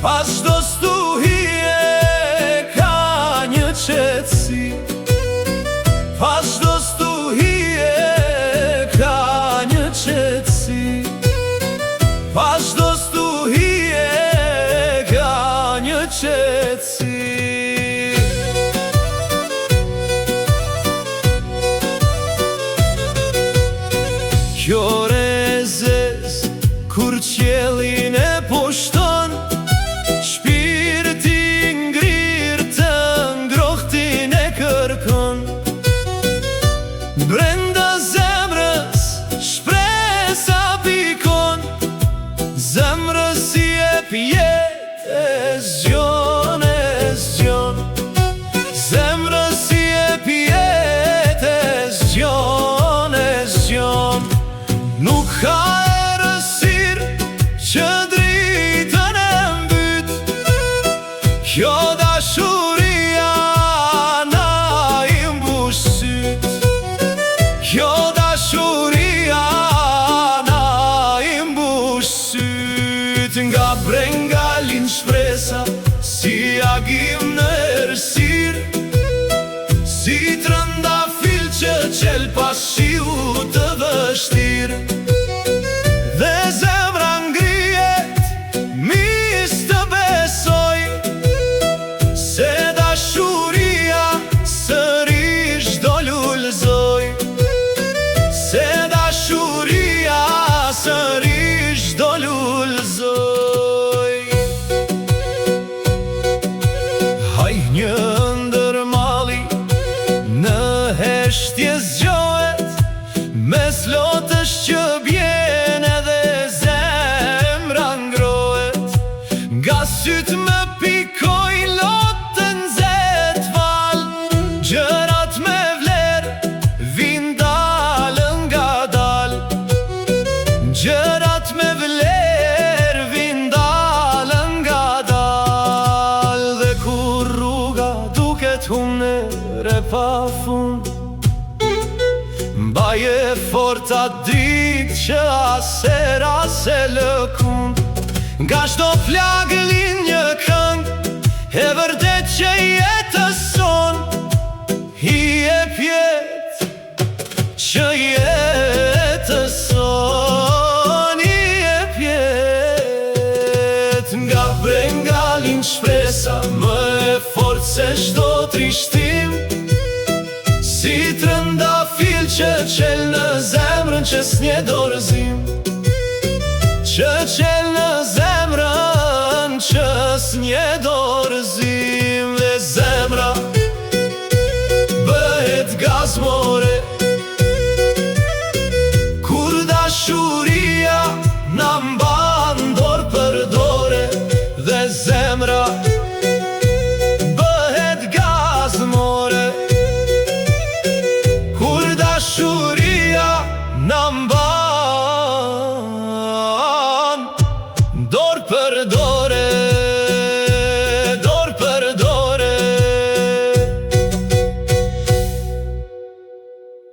Pas çdo stuhie ka një qetësi, pas çdo stuhie ka një qetësi, pas çdo stuhie ka një qetësi. Kjo rezes kur qiellin e pushton, shpirti ngrir të ngrohtin e kërkon. Brenda zemrës shpresa pikon, zemrës i jep jetë e zgjon, zemrës i jep jetë e zgjon. Nuk ka errësirë që dritën e mbyt, kjo dashuria na i mbush syt, kjo dashuria na i mbush syt. Nga brengalin shpresa si agim në errësirë, si trëndafil që qel pas shiu të vështirë. Dhe zemra ngrihet, mis të besoj, se dashuria sërish do lullzoj, se dashuria sërish do lullzoj. Haj një ndër mali në heshtje zgjohet, mes lotësh që bjen edhe zemra ngrohet. Nga syt me pikoj lotën zet val, gjërat me vler vin dalën nga dal, gjërat me vler vin dalën nga dal. Dhe kur rruga duket humnere pa fund, mbaje fort atë dritë që aser lëkund. Nga çdo plagë lind një këngë e vërtet që jetëson, i jep jetë që jetëson, i jep jetë. Nga brengalin shpresa më e fort se çdo trishtim, si trëndafil që qel në zemrën që s'nje dorëzim, që qel në zemrën që s'nje dorëzim. Dhe zemra bëhet gazmore kur dashuria na mba